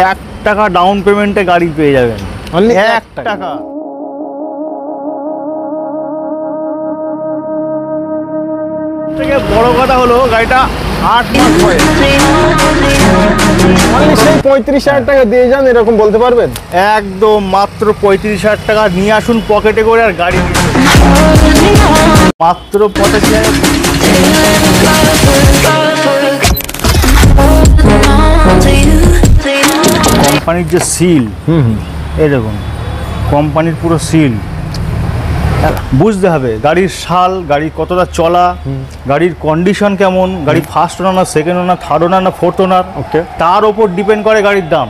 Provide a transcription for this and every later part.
1 টাকা ডাউন পেমেন্টে গাড়ি পেয়ে যাবেন। 1 টাকা। থেকে বড় কথা হলো গাড়িটা 8 মাস বয়স। সেই 35,000 টাকা দিয়ে যান এরকম বলতে পারবেন? একদম মাত্র 35,000 টাকা নিয়ে আসুন পকেটে করে, আর গাড়ি মাত্র 85,000। কোম্পানির যে সিল, এই দেখুন কোম্পানির পুরো সিল। বুঝতে হবে গাড়ির সাল, গাড়ি কতটা চলা, গাড়ির কন্ডিশন কেমন, গাড়ি ফার্স্ট ওনার না সেকেন্ড ওনার, থার্ড ওনার না ফোর্থ ওনার, ওকে, তার ওপর ডিপেন্ড করে গাড়ির দাম।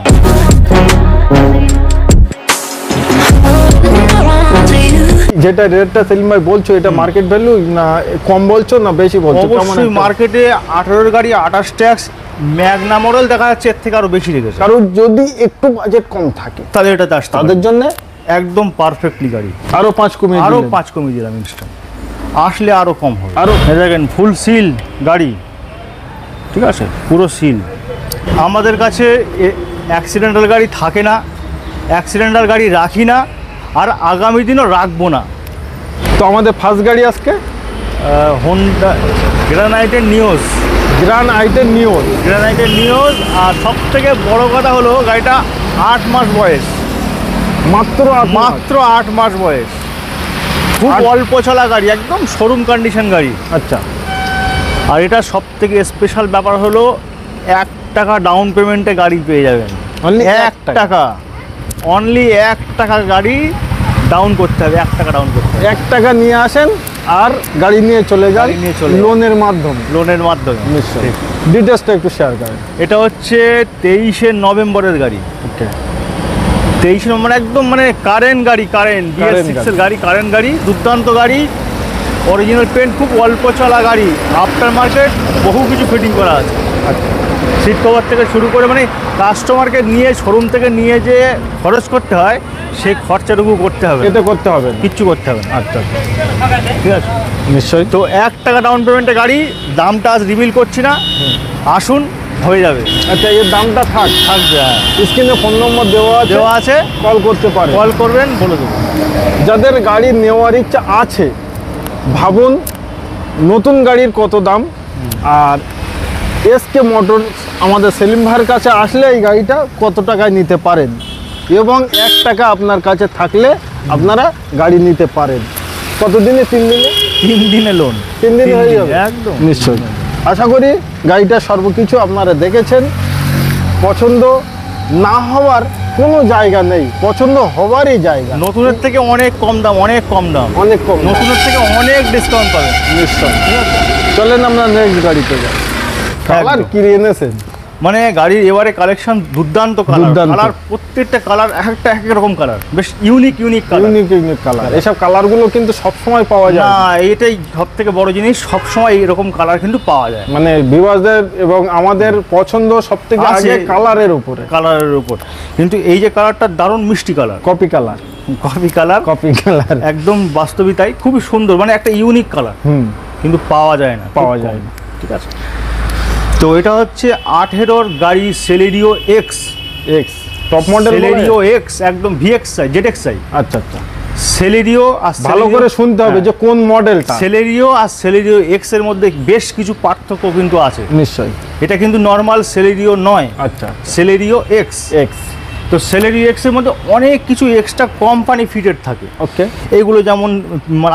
যেটা রেটটা সেলিম ভাই বলছো, এটা মার্কেট ভ্যালু না কম বলছো না বেশি বলছো? অবশ্যই মার্কেটে 18 গাড়ি 28 ট্যাক্স, ম্যাগনা মডেল দেখা যাচ্ছে এর থেকে আরো বেশি রেখেছে। কারণ যদি একটু বাজেট কম থাকে তাহলে এটাতে আসতে তাদের জন্য একদম পারফেক্টলি গাড়ি। আরো 5 কমিয়ে আরো 5 কমিয়ে দিলাম ইনস্ট্যান্ট, আসলে আরো কম হবে। আরো দেখেন ফুল সিল গাড়ি, ঠিক আছে, পুরো সিল। আমাদের কাছে অ্যাক্সিডেন্টাল গাড়ি থাকে না, অ্যাক্সিডেন্টাল গাড়ি রাখি না, আর আগামী দিনও রাখবো না। তো আমাদের ফার্স্ট গাড়ি আজকে হোন্ডা গ্রানাইটের নিউজ, গ্রানাইটের নিউজ। আর সব থেকে বড় কথা হলো গাড়িটা 8 মাস বয়স, মাত্র 8 মাস বয়স। খুব অল্প চলা গাড়ি, একদম শোরুম কন্ডিশন গাড়ি। আচ্ছা, আর এটা সব থেকে স্পেশাল ব্যাপার হলো 1 টাকা ডাউন পেমেন্টে গাড়ি পেয়ে যাবেন। 1 টাকা, অনলি 1 টাকা গাড়ি ডাউন করতে হবে, 1 টাকা ডাউন করতে হবে। 1 টাকা নিয়ে আসেন আর গাড়ি নিয়ে চলে যান লোনের মাধ্যমে। নিশ্চয়ই, ডিটেলসটা একটু শেয়ার করেন। এটা হচ্ছে 23শে নভেম্বরের গাড়ি। ওকে, 23 নম্বর, একদম মানে কারেন্ট গাড়ি, কারেন্ট BS6 এর গাড়ি, কারেন্ট গাড়ি, দুর্দান্ত গাড়ি, অরিজিনাল পেন্ট, খুব অল্প চলা গাড়ি, আফটার মার্কেট বহু কিছু ফিটিং করা আছে। আচ্ছা, সিট কভার থেকে শুরু করে মানে কাস্টমারকে নিয়ে শোরুম থেকে নিয়ে যে খরচ করতে হয়, সেই খরচাটুকু করতে হবে, এটা করতে হবে, কিচ্ছু করতে হবে না। আচ্ছা, ঠিক আছে, নিশ্চয়ই। তো 1 টাকা ডাউন পেমেন্টে গাড়ি, দামটা আজ রিভিল করছি না, আসুন হয়ে যাবে। আচ্ছা, এর দামটা থাকবে, স্ক্রিনে ফোন নম্বর দেওয়া আছে, কল করতে পারে, কল করবেন, বলে দেবো। যাদের গাড়ি নেওয়ার ইচ্ছা আছে, ভাবুন নতুন গাড়ির কত দাম। আর SK মোটরস আমাদের সেলিম ভাইয়ের কাছে আসলে এই গাড়িটা কত টাকায় নিতে পারেন, এবং 1 টাকা আপনার কাছে থাকলে আপনারা গাড়ি নিতে পারেন। কতদিনে? 3 দিনে। 3 দিনে লোন, 3 দিনে হয়ে যাবে একদম। নিশ্চয়ই। আশা করি গাড়িটা সর্বকিছু আপনারা দেখেছেন। পছন্দ না হওয়ার কোনো জায়গা নেই, পছন্দ হওয়ারই জায়গা। নতুনের থেকে অনেক কম দাম, অনেক কম দাম, অনেক কম, নতুনের থেকে অনেক ডিসকাউন্ট পাবেন। নিশ্চয়। চলেন আমরা নেক্সট গাড়িতে যাই। কালার কি এনেছেন? মানে গাড়ির এবারে কালেকশন দুর্দান্ত কালার, প্রত্যেকটা কালার এক রকম কালার, বেশ ইউনিক কালার। এসব কালারগুলো কিন্তু সব সময় পাওয়া যায় না, এটাই সবথেকে বড় জিনিস, সব সময় এরকম কালার কিন্তু পাওয়া যায়। মানে ভিউয়ারদের এবং আমাদের পছন্দ সবথেকে আগে কালারের উপরে, কিন্তু এই যে কালারটা দারুণ মিষ্টি কালার, কপি কালার একদম বাস্তবিক তাই, খুবই সুন্দর, মানে একটা ইউনিক কালার, কিন্তু পাওয়া যায় না। ঠিক আছে, তো এটা হচ্ছে 18 গাড়ি Celerio x top model, Celerio x, একদম VXI ZXI। আচ্ছা, সেলেরিও আর ভালো করে শুনতে হবে যে কোন মডেলটা। সেলেরিও আর সেলেরিও এক্স এর মধ্যে বেশ কিছু পার্থক্য কিন্তু আছে। নিশ্চয়ই, এটা কিন্তু নর্মাল সেলেরিও নয়। আচ্ছা, সেলেরিও এক্স। তো সেলেরিও এক্স এর মধ্যে অনেক কিছু এক্সট্রা কোম্পানি ফিটেড থাকে। ওকে, এইগুলো যেমন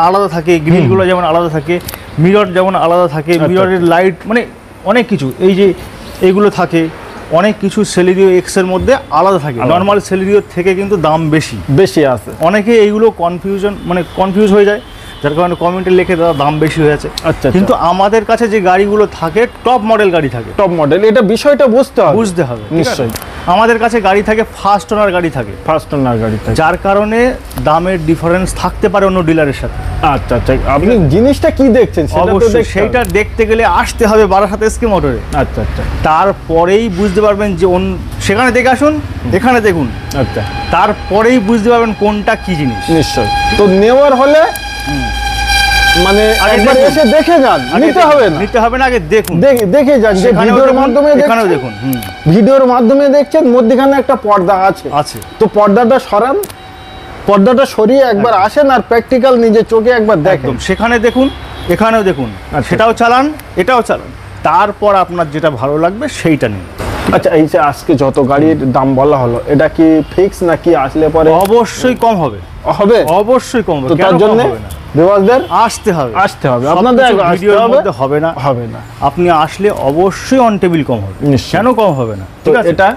আলাদা থাকে, গ্রিলগুলো যেমন আলাদা থাকে, মিরর যেমন আলাদা থাকে, মিররের লাইট, মানে অনেক কিছু, এই যে এইগুলো থাকে, অনেক কিছু সেলেরিও এক্স এর মধ্যে আলাদা থাকে। নর্মাল সেলেরিও থেকে কিন্তু দাম বেশি আছে। অনেকে এইগুলো কনফিউজ হয়ে যায়, যার কারণে কমেন্টে লিখে দাদা দাম বেশি হয়ে আছে। আচ্ছা, কিন্তু আমাদের কাছে যে গাড়িগুলো থাকে টপ মডেল গাড়ি থাকে, টপ মডেল, এটা বিষয়টা বুঝতে হবে। নিশ্চয়ই, আমাদের কাছে গাড়ি থাকে ফার্স্ট ওনার গাড়ি থাকে, যার কারণে দামের ডিফারেন্স থাকতে পারে অন্য ডিলারের সাথে। আচ্ছা, আপনি জিনিসটা কি দেখছেন অবশ্যই সেইটা দেখতে গেলে আসতে হবে বারাসাত SK মোটরে। আচ্ছা, তারপরেই বুঝতে পারবেন যে সেখানে দেখে আসুন, এখানে দেখুন, আচ্ছা, তারপরেই বুঝতে পারবেন কোনটা কি জিনিস। নিশ্চয়। তো নেওয়ার হলে মানে আগে একবার দেখুন। এসে দেখে যান, আগে নিতে হবে না, নিতে হবে না, আগে দেখুন, দেখে যান। যে সেখানেও ভিডিওর দেখুন, মাধ্যমে এখানেও দেখছেন, দেখুন। ভিডিওর মাধ্যমে দেখছেন, মধ্যখানে একটা পর্দা আছে, আছে। তো পর্দাটা সরান, পর্দাটা সরিয়ে একবার আসেন আর প্র্যাকটিক্যাল নিজে চোখে একবার দেখেন। একদম, সেখানে দেখুন, এখানেও দেখুন, আচ্ছা। সেটাও চালান, এটাও চালান, তারপর আপনার যেটা ভালো লাগবে সেইটা নিন। আচ্ছা, এই যে আজকে যত গাড়ির দাম বলা হলো, এটা কি ফিক্স নাকি আসলে পরে অবশ্যই কম হবে, হবে? অবশ্যই কম হবে, তো কেন তার কম জন্য হবে না? রিওয়াজদের আসতে হবে, আসতে হবে, আপনাদের সবকিছু আসতে ভিডিওর হবে, মধ্যে হবে না, হবে না। আপনি আসলে অবশ্যই অন টেবিল কম হবে, নিশ্চয়ই। কেন কম হবে না? তো ঠিক আছে, এটা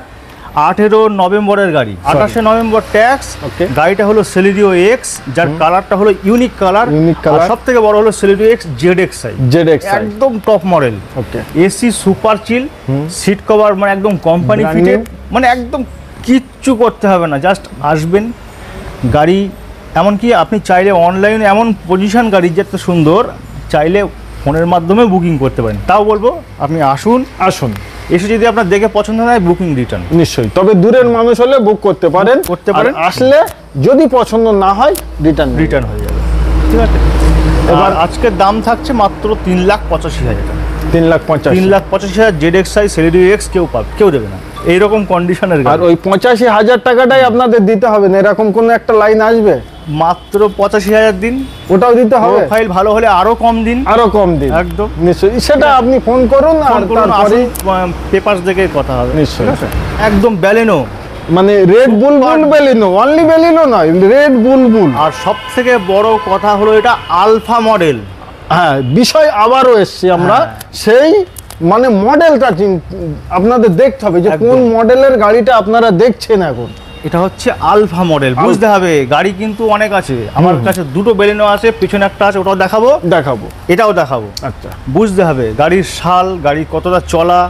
18 নভেম্বরের গাড়ি, 28 নভেম্বর ট্যাক্স। Okay. গাড়িটা হলো সেলিরিও এক্স, যার কালারটা হলো ইউনিক কালার, Unique colour। সব থেকে বড় হলো সেলিরিও এক্স ZXi, ZXi। একদম টপ মডেল, ওকে, এসি সুপার চিল, সিট কভার মানে একদম কোম্পানি Brand ফিটেড, new। মানে একদম কিচ্ছু করতে হবে না, জাস্ট আসবেন গাড়ি। এমনকি আপনি চাইলে অনলাইনে এমন পজিশন গাড়ি যেটা সুন্দর, চাইলে ফোনের মাধ্যমে বুকিং করতে পারেন। তাও বলবো আপনি আসুন, আসুন, এসে যদি আপনার দেখে পছন্দ হয় বুকিং রিটার্ন নিশ্চয়ই। তবে দূরের মানুষ হলে বুক করতে পারেন, করতে পারেন। আর আসলে যদি পছন্দ না হয় রিটার্ন হয়ে যাবে, ঠিক আছে। এবার আজকের দাম থাকছে মাত্র 3,85,000 টাকা, 3,85,000। 3,85,000 ZXi সেলিরিও এক্স কেউ দেবে না এইরকম কন্ডিশনের আর গাড়ি। ওই 85,000 টাকাটাই আপনাদের দিতে হবে না, এরকম কোন একটা লাইন আসবে? মাত্র 85,000 দিন, ওটাও দিতে হবে, প্রোফাইল ভালো হলে আরো কম দিন, আরো কম দিন। একদম। নিশ্চয়ই, সেটা আপনি ফোন করুন আর ফোন করুন, তারপরে আসুন, পেপারস দেখে কথা হবে, নিশ্চয়ই। ঠিক আছে? একদম ব্যালেনো, মানে রেড বুলবুল বেলিনো, অনলি বেলিনো নয়, রেড বুলবুল। আর সব থেকে বড় কথা হলো এটা আলফা মডেল। হ্যাঁ, বিষয় আবারও এসছি আমরা, হ্যাঁ। সেই মানে মডেলটা আপনাদের দেখতে হবে যে একদম। কোন মডেলের গাড়িটা আপনারা দেখছেন এখন। এটা হচ্ছে আলফা মডেল, বুঝতে হবে। গাড়ি কিন্তু অনেক আছে, আমার কাছে দুটো বেলেনো আছে, পিছনে একটা আছে, ওটাও দেখাবো, এটাও দেখাবো। আচ্ছা, বুঝতে হবে গাড়ির সাল, গাড়ি কতটা চলা,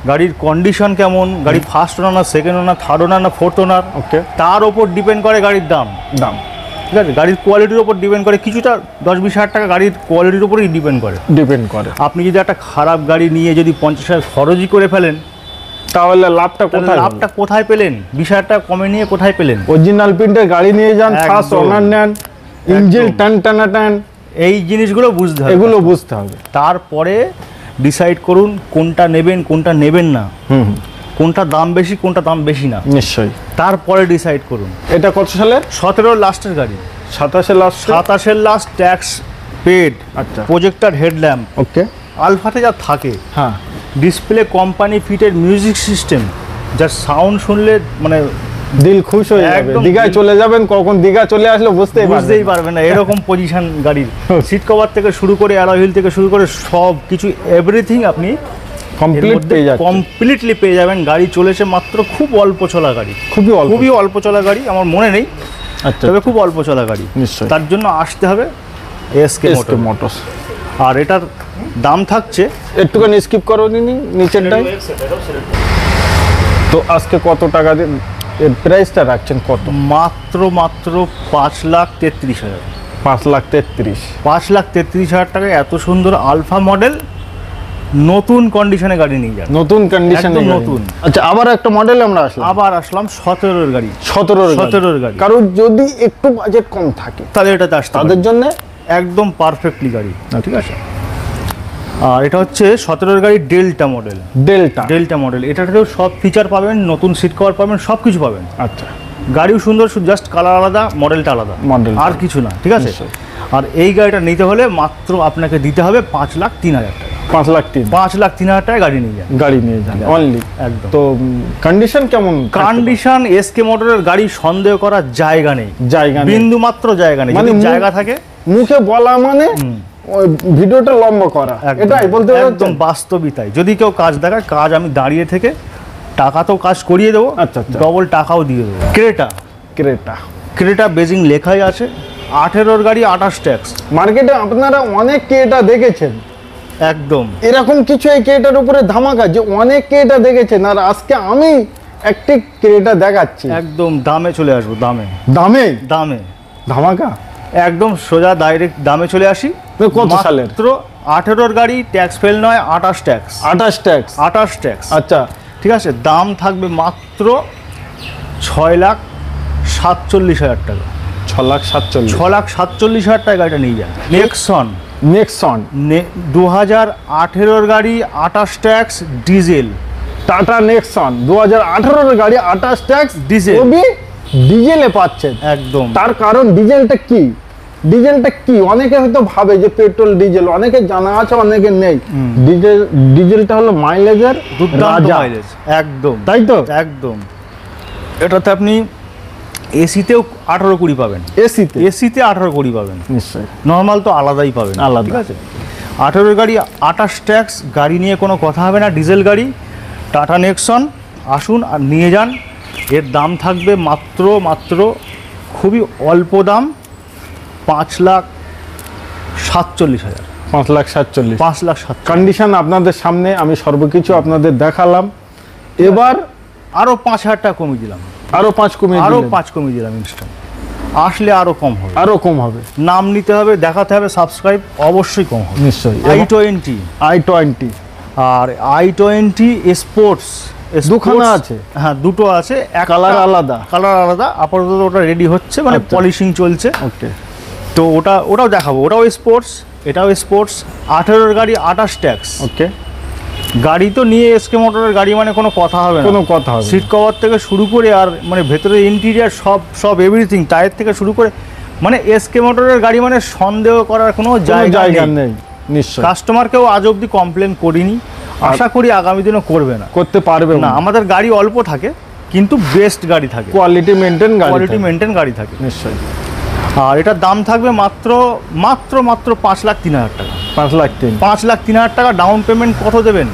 গাড়ির কন্ডিশন কেমন, গাড়ি ফার্স্ট ওনার না সেকেন্ড ওনার, থার্ড ওনার না ফোর্থ ওনার, ওকে, তার ওপর ডিপেন্ড করে গাড়ির দাম। ঠিক আছে, গাড়ির কোয়ালিটির ওপর ডিপেন্ড করে, কিছুটা 10-20 হাজার টাকা গাড়ির কোয়ালিটির উপরেই ডিপেন্ড করে। আপনি যদি একটা খারাপ গাড়ি নিয়ে যদি 50,000 খরচই করে ফেলেন, তাহলে লাভটা তাহলে কোথায়? লাভটা কোথায় পেলেন? 20,000 টাকা কমে নিয়ে কোথায় পেলেন? অরিজিনাল প্রিন্টের গাড়ি নিয়ে যান, ফার্স্ট একদম। ওনার নেন, ইঞ্জিন একদম। টান, এই জিনিসগুলো বুঝতে হবে, এগুলো বুঝতে হবে। তারপরে ডিসাইড করুন কোনটা নেবেন কোনটা নেবেন না, কোনটা দাম বেশি কোনটা দাম বেশি না, নিশ্চয়ই। তারপরে ডিসাইড করুন। এটা কত সালের? 17 লাস্টের গাড়ি, 27 লাস্ট। 27 লাস্ট, ট্যাক্স পেড, আচ্ছা, প্রজেক্টর হেডল্যাম্প, ওকে, আলফাতে যা থাকে, হ্যাঁ, display company fitted music system, যার সাউন্ড শুনলে মানে দিল খুশ হয়ে যাবে। একদম দীঘায় দিল- চলে যাবেন, কখন দীঘা চলে আসলে বুঝতেই বুঝতেই পারবেন। পারবে না, এরকম পজিশন গাড়ির। সিট কভার থেকে শুরু করে অ্যালয় হুইল থেকে শুরু করে সব কিছু এভরিথিং আপনি কমপ্লিট পেয়ে যাচ্ছে, কমপ্লিটলি পেয়ে যাবেন। গাড়ি চলেছে মাত্র খুব অল্প চলা গাড়ি, খুবই অল্প চলা গাড়ি, আমার মনে নেই, আচ্ছা, তবে খুব অল্প চলা গাড়ি। নিশ্চয়ই। তার জন্য আসতে হবে এসকে মোটরস। আর এটার দাম থাকছে একটুখানি স্কিপ করো নিচেরটাই। তো আজকে কত টাকা দিয়ে এর প্রাইসটা রাখছেন? কত? মাত্র 5,33,000, 5,33,000। 5,33,000 টাকায় এত সুন্দর আলফা মডেল নতুন কন্ডিশনে গাড়ি নিয়ে যান, নতুন কন্ডিশনে, একদম নতুন। আচ্ছা, আবার একটা মডেল আমরা আসলাম, আবার আসলাম 17-এর গাড়ি, 17-এর গাড়ি। কারণ যদি একটু বাজেট কম থাকে তাহলে এটাতে আসতে তাদের পারেন। জন্য একদম পারফেক্টলি গাড়ি, ঠিক আছে। আর এটা হচ্ছে 17-এর গাড়ি ডেল্টা মডেল। এটাতেও সব ফিচার পাবেন, নতুন সিট কভার পাবেন, সব কিছু পাবেন। আচ্ছা, গাড়িও সুন্দর, জাস্ট কালার আলাদা, মডেলটা আলাদা, মডেল আর কিছু না, ঠিক আছে। নিশ্চয়ই। আর এই গাড়িটা নিতে হলে মাত্র আপনাকে দিতে হবে 5,03,000 টাকা। 5,03,000 5,03,000 টাকায় গাড়ি নিয়ে যান, গাড়ি নিয়ে যান অনলি। একদম। তো কন্ডিশন কেমন? কন্ডিশন এসকে মোটরের গাড়ি সন্দেহ করার জায়গা নেই, বিন্দু মাত্র জায়গা নেই। মানে যদি জায়গা থাকে, মুখে বলা মানে ওই ভিডিওটা লম্বা করা, এটাই বলতে একদম বাস্তবিতাই। যদি কেউ কাজ দেখায়, কাজ আমি দাঁড়িয়ে থেকে টাকা তো কাজ করিয়ে দেবো, আচ্ছা, ডবল টাকাও দিয়ে দেবো। ক্রেটা বেজিং লেখাই আছে, 18-এর গাড়ি 28 ট্যাক্স। মার্কেটে আপনারা অনেক ক্রেটা দেখেছেন, একদম এরকম কিছু এই ক্রেটার উপরে ধামাকা যে অনেক ক্রেটা দেখেছেন, আর আজকে আমি একটি ক্রেটা দেখাচ্ছি, একদম দামে চলে আসবো, দামে ধামাকা, একদম সোজা ডাইরেক্ট দামে চলে আসি। কত সালের? মাত্র 18-এর গাড়ি, ট্যাক্স ফেল নয়, 28 ট্যাক্স। আচ্ছা, ঠিক আছে, দাম থাকবে মাত্র 6,47,000 টাকা। 6,47,000 6,47,000 টাকা গাড়িটা নিয়ে যান। নেক্সন 2018 গাড়ি 28 ট্যাক্স ডিজেল। টাটা নেক্সন 2018 গাড়ি 28 ট্যাক্স ডিজেল। ডিজেলে পাচ্ছেন একদম। তার কারণ ডিজেলটা কি, অনেকে হয়তো ভাবে যে পেট্রোল ডিজেল, অনেকে জানা আছে অনেকে নেই। ডিজেলটা হলো মাইলেজের দুর্দান্ত মাইলেজ, একদম তাই তো, একদম। এটাতে আপনি এসিতেও 18-20 পাবেন, এসিতে 18-20 পাবেন নিশ্চয়ই। নর্মাল তো আলাদাই পাবেন, আলাদা। ঠিক আছে। 18 গাড়ি 28 ট্যাক্স, গাড়ি নিয়ে কোনো কথা হবে না, ডিজেল গাড়ি টাটা নেক্সন। আসুন আর নিয়ে যান। এর দাম থাকবে মাত্র খুবই অল্প দাম, 5,47,000। 5,47,000। 5,47,000 কন্ডিশন আপনাদের সামনে, আমি সর্বকিছু আপনাদের দেখালাম। এবার আরও 5,000 টাকা কমিয়ে দিলাম, আরো 5 কমিয়ে দিলাম ইনস্ট্যান্ট। আসলে আরও কম হবে, নাম নিতে হবে, দেখাতে হবে, সাবস্ক্রাইব, অবশ্যই কম হবে নিশ্চয়ই। i20 আর i20 স্পোর্টস দুখানা আছে, হ্যাঁ দুটো আছে, কালার আলাদা। আপাতত ওটা রেডি হচ্ছে, মানে আচ্ছা। পলিশিং চলছে। ওকে, তো ওটাও দেখাবো, ওটাও স্পোর্টস, এটাও স্পোর্টস। 18 গাড়ি 28 ট্যাক্স। ওকে, গাড়ি তো নিয়ে এসকে মোটরের গাড়ি, মানে কোনো কথা হবে না, সিট কভার থেকে শুরু করে আর মানে ভেতরে ইন্টেরিয়ার সব এভরিথিং, টায়ার থেকে শুরু করে, মানে এসকে মোটরের গাড়ি মানে সন্দেহ করার কোনো জায়গা নেই। নিশ্চয়ই। কাস্টমারকেও আজ অবধি কমপ্লেন করিনি, আশা করি আগামী দিনও করবে না, করতে পারবে না। আমাদের গাড়ি অল্প থাকে কিন্তু বেস্ট গাড়ি থাকে, কোয়ালিটি মেনটেন গাড়ি থাকে নিশ্চয়ই। আর এটার দাম থাকবে মাত্র 5,03,000 টাকা। 5,03,000 টাকা ডাউন পেমেন্ট। কত দেবেন?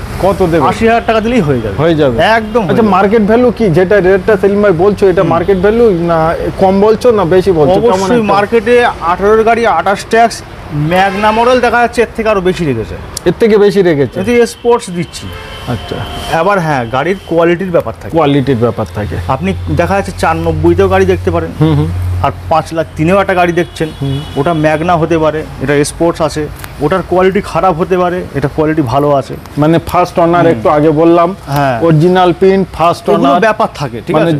80,000 টাকা দিলেই হয়ে যাবে একদম। আচ্ছা, মার্কেট ভ্যালু কি, যেটা রেটটা সেলিম ভাই বলছো, এটা মার্কেট ভ্যালু না কম বলছো না বেশি বলছো? অবশ্যই মার্কেটে 18 গাড়ি 28 ট্যাক্স ম্যাগনা মডেল দেখা যাচ্ছে এর থেকে আরো বেশি রেখেছে, কিন্তু স্পোর্টস দিচ্ছি। আচ্ছা, এবার হ্যাঁ, গাড়ির কোয়ালিটির ব্যাপার থাকে। আপনি দেখা যাচ্ছে 490তেও গাড়ি দেখতে পারেন, আর 5,03,000 একটা গাড়ি দেখছেন, ওটা ম্যাগনা হতে পারে, এটা স্পোর্টস আছে, ওটার কোয়ালিটি খারাপ হতে পারে, এটা কোয়ালিটি ভালো আছে। মানে ফার্স্ট ওনার, একটু আগে বললাম, হ্যাঁ, অরিজিনাল প্রিন্ট, ফার্স্ট ওনার ব্যাপার থাকে, ঠিক আছে।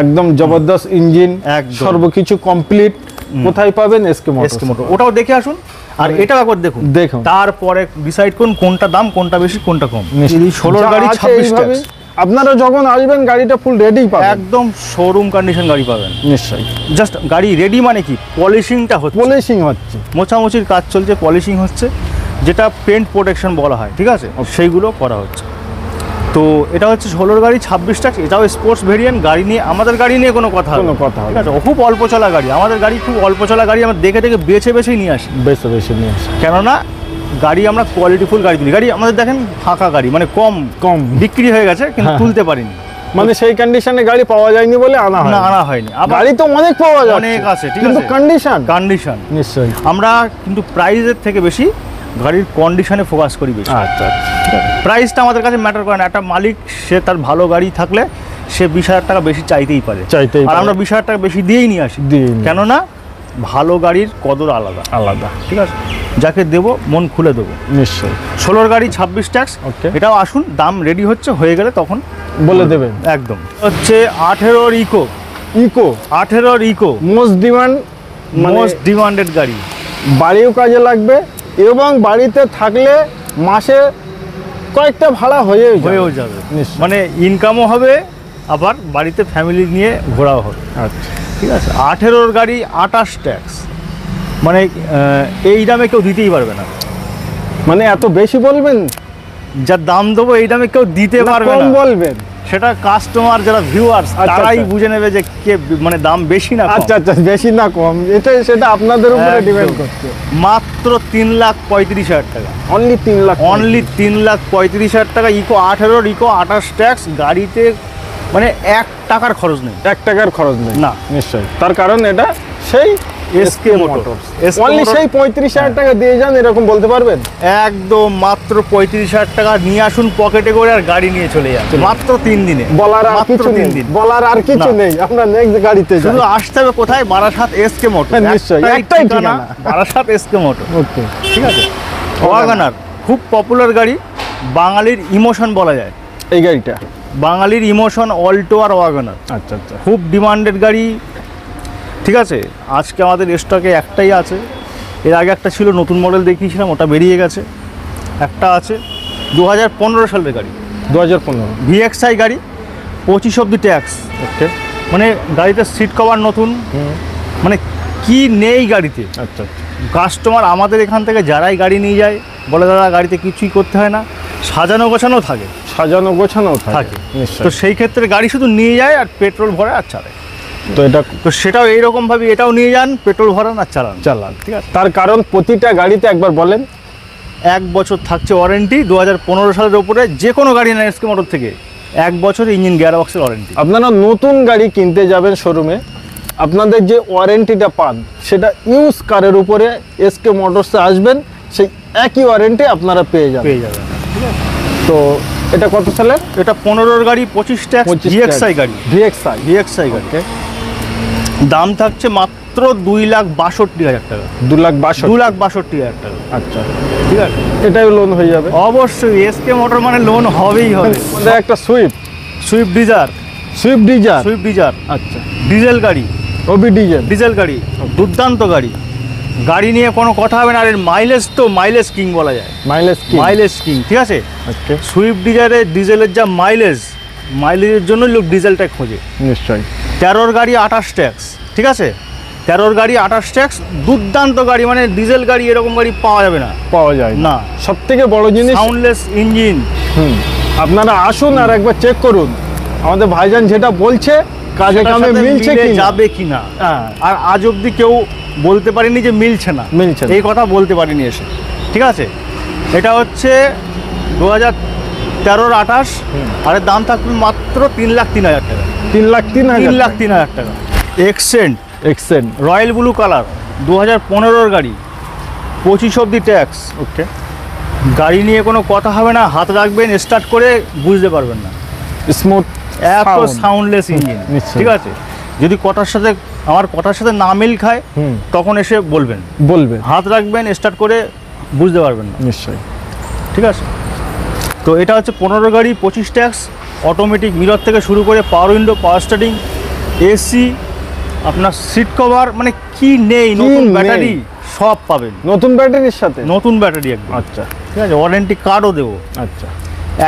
একদম জবরদস্ত ইঞ্জিন, সর্বকিছু কমপ্লিট। কোথায় পাবেন? SK motor. ওটাও দেখে আসুন, আর এটা একবার দেখুন, তারপরে ডিসাইড করুন কোনটা দাম, কোনটা বেশি, কোনটা কম। 16 গাড়ি 26 ট্যাক্স। আপনারা যখন আসবেন গাড়িটা ফুল রেডি পাবেন, একদম শোরুম কন্ডিশন গাড়ি পাবেন নিশ্চয়ই। জাস্ট গাড়ি রেডি মানে কি, পলিশিং হচ্ছে, মোছামুছির কাজ চলছে, পলিশিং হচ্ছে, যেটা পেন্ট প্রোটেকশন বলা হয়, ঠিক আছে, সেইগুলো করা হচ্ছে। তো এটা হচ্ছে 16 গাড়ি 26 ট্যাক্স, এটাও স্পোর্টস ভেরিয়েন্ট। গাড়ি নিয়ে, আমাদের গাড়ি নিয়ে কোনো কথা হবে, ঠিক আছে। খুব অল্প চলা গাড়ি, আমাদের গাড়ি খুব অল্প চলা গাড়ি, আমরা দেখে বেছেই নিয়ে আসি, কেননা গাড়ি আমরা কোয়ালিটিফুল গাড়ি তুলি। গাড়ি আমাদের দেখেন ফাঁকা গাড়ি, মানে কম বিক্রি হয়ে গেছে, কিন্তু তুলতে পারিনি, মানে সেই কন্ডিশনে গাড়ি পাওয়া যায়নি বলে আনা হয়নি। গাড়ি তো অনেক পাওয়া যায়, অনেক আছে, ঠিক আছে, কন্ডিশন নিশ্চয়ই। আমরা কিন্তু প্রাইসের থেকে বেশি গাড়ির কন্ডিশনে ফোকাস করি বেশি। আচ্ছা, প্রাইসটা আমাদের কাছে ম্যাটার করে না। একটা মালিক, সে তার ভালো গাড়ি থাকলে সে 20,000 টাকা বেশি চাইতেই পারে, আর আমরা 20,000 টাকা বেশি দিয়েই নিয়ে আসি, কেননা ভালো গাড়ির কদর আলাদা, ঠিক আছে। যাকে দেবো মন খুলে দেবো, নিশ্চয়ই। 16 গাড়ি 26 ট্যাক্স, এটাও আসুন, দাম রেডি হয়ে গেলে তখন বলে দেবেন। একদম। হচ্ছে 18 ইকো মোস্ট ডিমান্ডেড গাড়ি, বাড়িও কাজে লাগবে, এবং বাড়িতে থাকলে মাসে কয়েকটা ভাড়া হয়েও যাবে, মানে ইনকামও হবে, আবার বাড়িতে ফ্যামিলি নিয়ে ঘোরাও হবে। আচ্ছা, ঠিক আছে। 18 গাড়ি 28 ট্যাক্স, মানে এই দামে কেউ দিতেই পারবে না। মানে এত বেশি বলবেন? যা দাম দেবো এই দামে কেউ দিতে পারবে না, বলবেন সেটা কাস্টমার, যারা ভিউয়ার্স, তারাই বুঝে নেবে যে কে মানে দাম বেশি না কম। আচ্ছা, বেশি না কম, সেটা আপনাদের উপরে ডিপেন্ড করছে। মাত্র 3,35,000 টাকা, অনলি 3,35,000 টাকা। ইকো 18, ইকো 28 ট্যাক্স, গাড়িতে মানে 1 টাকার খরচ নেই, না, নিশ্চয়ই। তার কারণ এটা সেই এসকে মোটরস, অনলি সেই 35,000 টাকা দিয়ে যান, এরকম বলতে পারবেন? একদম মাত্র 35,000 টাকা নিয়ে আসুন পকেটে করে, আর গাড়ি নিয়ে চলে যান মাত্র 3 দিনে। বলার আর কিছু নেই, আমরা নেক্সট গাড়িতে যাই। শুধু আসতে হবে কোথায়? বারাসাত এসকে মোটর, নিশ্চয়ই, একটাই ঠিকানা, বারাসাত এসকে মোটর। ওকে, ঠিক আছে। ওয়াগনার খুব পপুলার গাড়ি, বাঙালির ইমোশন বলা যায় এই গাড়িটা, বাঙালির ইমোশন, অল্টো আর ওয়াগনার। আচ্ছা, খুব ডিমান্ডেড গাড়ি, ঠিক আছে। আজকে আমাদের স্টকে একটাই আছে, এর আগে একটা ছিল নতুন মডেল দেখিয়েছিলাম, ওটা বেরিয়ে গেছে। একটা আছে 2015 সালের গাড়ি, 2015। VXI গাড়ি, 25 অব্দি ট্যাক্স। ওকে। মানে গাড়িতে সিট কভার নতুন, মানে কি নেই গাড়িতে। আচ্ছা। কাস্টমার আমাদের এখান থেকে যারাই গাড়ি নিয়ে যায় বলে দাদা গাড়িতে কিছুই করতে হয় না, সাজানো গোছানো থাকে। সাজানো গোছানো থাকে তো নিশ্চয়ই। সেই ক্ষেত্রে গাড়ি শুধু নিয়ে যায় আর পেট্রোল ভরে আর চালায়। তো এটা তো সেটাও এইরকমভাবে এটাও নিয়ে যান, পেট্রোল ভরান আর চালান। চালান, ঠিক আছে। তার কারণ প্রতিটা গাড়িতে একবার বলেন 1 বছর থাকছে ওয়ারেন্টি। 2015 সালের ওপরে যে কোনো গাড়ি না এসকে মোটর থেকে 1 বছর ইঞ্জিন গিয়ারবক্সের ওয়ারেন্টি। আপনারা নতুন গাড়ি কিনতে যাবেন শোরুমে, আপনাদের যে ওয়ারেন্টিটা পান সেটা ইউজ কারের উপরে এসকে মোটরসে আসবেন, সেই একই ওয়ারেন্টি আপনারা পেয়ে যাবেন। তো এটা কত সালের? এটা 15 গাড়ি, 25 ট্যাক্স, VXI গাড়ি। VXI গাড়ি দাম থাকছে মাত্র 2,62,000 টাকা। 2,62,000 টাকা। আচ্ছা, ঠিক আছে, এটাই লোন হয়ে যাবে অবশ্যই। এসকে মোটর মানে লোন হবেই হবে। আমাদের একটা সুইফট ডিজার। আচ্ছা, ডিজেল গাড়ি, ওবি ডিজেল গাড়ি, দুর্দান্ত গাড়ি। গাড়ি নিয়ে কোনো কথা হবে না। আর এর মাইলেজ তো মাইলেজ কিং বলা যায়, মাইলেজ কিং। ঠিক আছে, সুইফট ডিজারে ডিজেলের যা মাইলেজের জন্য লোক ডিজেলটা খোঁজে নিশ্চয়ই। 13 গাড়ি 28 ট্যাক্স। ঠিক আছে, 13 গাড়ি 28 ট্যাক্স, দুর্দান্ত গাড়ি। মানে ডিজেল গাড়ি এরকম গাড়ি পাওয়া যাবে না, পাওয়া যায় না। সব থেকে বড় জিনিস সাউন্ডলেস ইঞ্জিন। আপনারা আসুন আর একবার চেক করুন আমাদের ভাইজান যেটা বলছে কাজে কামে মিলছে কি যাবে কিনা। আর আজ অবধি কেউ বলতে পারেনি যে মিলছে না, এই কথা বলতে পারিনি এসে। ঠিক আছে, এটা হচ্ছে 2013 28, আর এর দাম থাকবে মাত্র 3,03,000 টাকা। 3,03,000 টাকা। এক্সেন্ট রয়্যাল ব্লু কালার, 2015 গাড়ি, 25 অব্দি ট্যাক্স। ওকে। গাড়ি নিয়ে কোনো কথা হবে না, হাত রাখবেন স্টার্ট করে বুঝতে পারবেন না, স্মুথ, এত সাউন্ডলেস ইঞ্জিন। ঠিক আছে, যদি আমার কথার সাথে না মিল খায় তখন এসে বলবেন, হাত রাখবেন স্টার্ট করে বুঝতে পারবেন না নিশ্চয়ই। ঠিক আছে, তো এটা হচ্ছে 15 গাড়ি, 25 ট্যাক্স, অটোমেটিক মিরর থেকে শুরু করে পাওয়ার উইন্ডো, পাওয়ার স্টার্টিং, এসি, আপনার সিট কভার, মানে কি নেই, নতুন ব্যাটারি সব পাবেন। নতুন ব্যাটারির সাথে নতুন ব্যাটারি একদম। আচ্ছা, ঠিক আছে, ওয়ারেন্টি কার্ডও দেবো। আচ্ছা,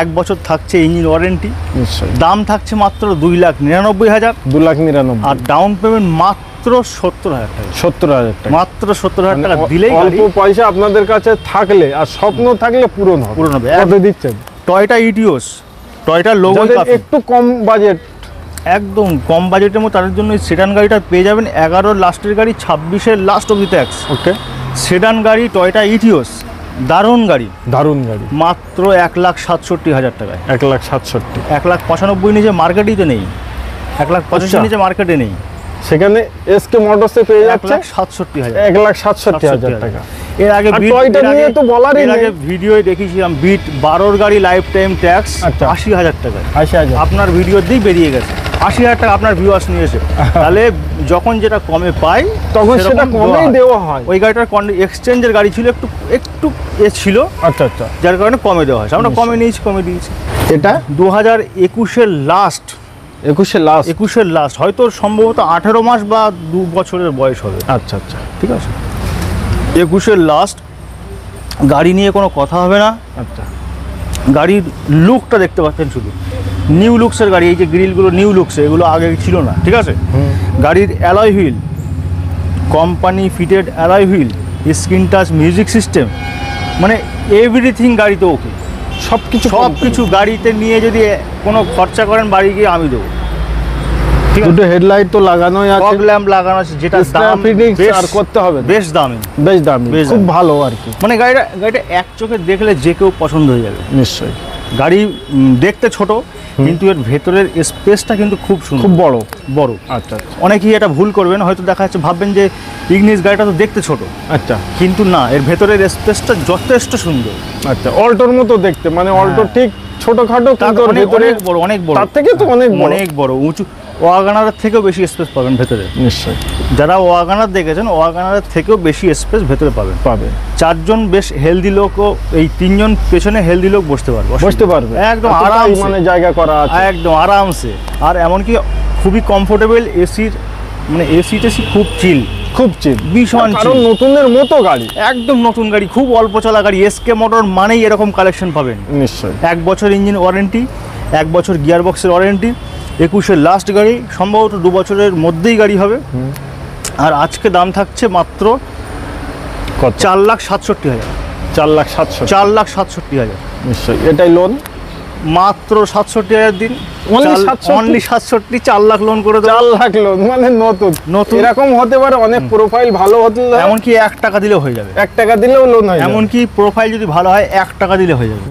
1 বছর থাকছে ইঞ্জিন ওয়ারেন্টি। নিশ্চয়ই। দাম থাকছে মাত্র 2,99,000। 2,99,000। আর ডাউন পেমেন্ট মাত্র 70,000 টাকা। 70,000 টাকা। মাত্র 70,000 টাকা দিলেই অল্প পয়সা আপনাদের কাছে থাকলে আর স্বপ্ন থাকলে পূরণ হবে। কত দিচ্ছেন? টয়োটা ইটিওস, টয়োটা লোগো, একটু কম বাজেট, একদম কম বাজেটের মধ্যে, তাদের জন্য সেডান গাড়িটা পেয়ে যাবেন। 11 লাস্টের গাড়ি, 26-এর লাস্ট অব্দি ট্যাক্স। ওকে। সেডান গাড়ি টয়োটা ইটিওস, দারুণ গাড়ি। মাত্র 1,67,000 টাকায়। 1,67,000। 1,95,000 নিচে মার্কেটেই তো নেই, 1,85,000 নিচে মার্কেটে নেই। সেখানে এসকে মোটরসে পেয়ে যাচ্ছে 1,67,000 টাকা। এর আগে টয়োটা নিয়ে তো বলারই নেই। ভিডিওয়ে দেখিয়েছিলাম বিট 12 গাড়ি লাইফ টাইম ট্যাক্স 80,000 টাকা। 80,000 আপনার ভিডিওর দিক বেরিয়ে গেছে। 80,000 টাকা আপনার ভিউয়ার্স নিয়েছে। তাহলে যখন যেটা কমে পাই তখন সেটা কমেই দেওয়া হয়। ওই গাড়িটার এক্সচেঞ্জের গাড়ি ছিল, একটু ছিল। আচ্ছা আচ্ছা, যার কারণে কমে দেওয়া হয়। আমরা কমে দিয়েছি। এটা 2021-এর লাস্ট, 21-এর লাস্ট, হয়তো সম্ভবত 18 মাস বা 2 বছরের বয়স হবে। আচ্ছা আচ্ছা, ঠিক আছে, 21-এর লাস্ট। গাড়ি নিয়ে কোনো কথা হবে না। আচ্ছা, গাড়ির লুকটা দেখতে পাচ্ছেন, শুধু নিউ লুকসের গাড়ি। এই যে গ্রিলগুলো নিউ লুকসে, এগুলো আগে ছিল না। ঠিক আছে, গাড়ির alloy wheel, company fitted alloy wheel, screen touch music system, মানে এভরিথিং গাড়িতে ওকে। সব কিছু গাড়িতে নিয়ে যদি কোনো খরচা করেন বাড়ি গিয়ে আমি দেবো। দুটো হেডলাইট তো লাগানোই আছে, ফগ ল্যাম্প লাগানো আছে, যেটা দাম আর করতে হবে, বেশ দামি, খুব ভালো আর কি। মানে গাড়িটা এক চোখে দেখলে যে কেউ পছন্দ হয়ে যাবে নিশ্চয়ই। গাড়ি দেখতে ছোট, কিন্তু এর ভেতরের স্পেসটা কিন্তু খুব সুন্দর, খুব বড়। আচ্ছা, অনেকেই এটা ভুল করবেন, হয়তো দেখা যাচ্ছে ভাববেন যে ইগনিস গাড়িটা তো দেখতে ছোট। আচ্ছা, কিন্তু না, এর ভেতরের স্পেসটা যথেষ্ট সুন্দর। আচ্ছা, অল্টোর মতো দেখতে, মানে অল্টো ঠিক ছোটখাটো, কিন্তু অনেক বড়, তার থেকে তো অনেক বড়, উঁচু। ওয়াগনারের থেকেও বেশি স্পেস পাবেন ভেতরে। নিশ্চয়ই, যারা ওয়াগনার দেখেছেন, ওয়াগনারের থেকেও বেশি স্পেস ভেতরে পাবে। 4জন বেশ হেলদি লোকও, এই 3জন পেছনে হেলদি লোক বসতে পারবে একদম আরাম, মানে জায়গা করা আছে একদম আরামসে। আর এমনকি খুবই কমফোর্টেবল, এসির মানে এসি খুব চিল, খুব চিপ, ভীষণ কারণ cheap। নতুনের মতো গাড়ি। একদম নতুন গাড়ি, খুব অল্প চলা গাড়ি। এসকে মোটর মানেই এরকম কালেকশন পাবেন। নিশ্চয়ই 1 বছর ইঞ্জিন ওয়ারেন্টি, 1 বছর গিয়ার বক্সের ওয়ারেন্টি, 21-এর লাস্ট গাড়ি, সম্ভবত 2 বছরের মধ্যেই গাড়ি হবে। আর আজকে দাম থাকছে মাত্র কত? 4,67,000। 4,67,000। 4,67,000 নিশ্চয়ই এটাই লোন মাত্র 67,000 দিন। Only 67? অনলি 67, 4 লাখ লোন করে দেবো। 4 লাখ লোন মানে নতুন। নতুন। এরকম হতে পারে, অনেক প্রোফাইল ভালো হতে পারে, এমনকি 1 টাকা দিলেও হয়ে যাবে। 1 টাকা দিলেও লোন হয়ে যাবে। এমনকি প্রোফাইল যদি ভালো হয় 1 টাকা দিলে হয়ে যাবে।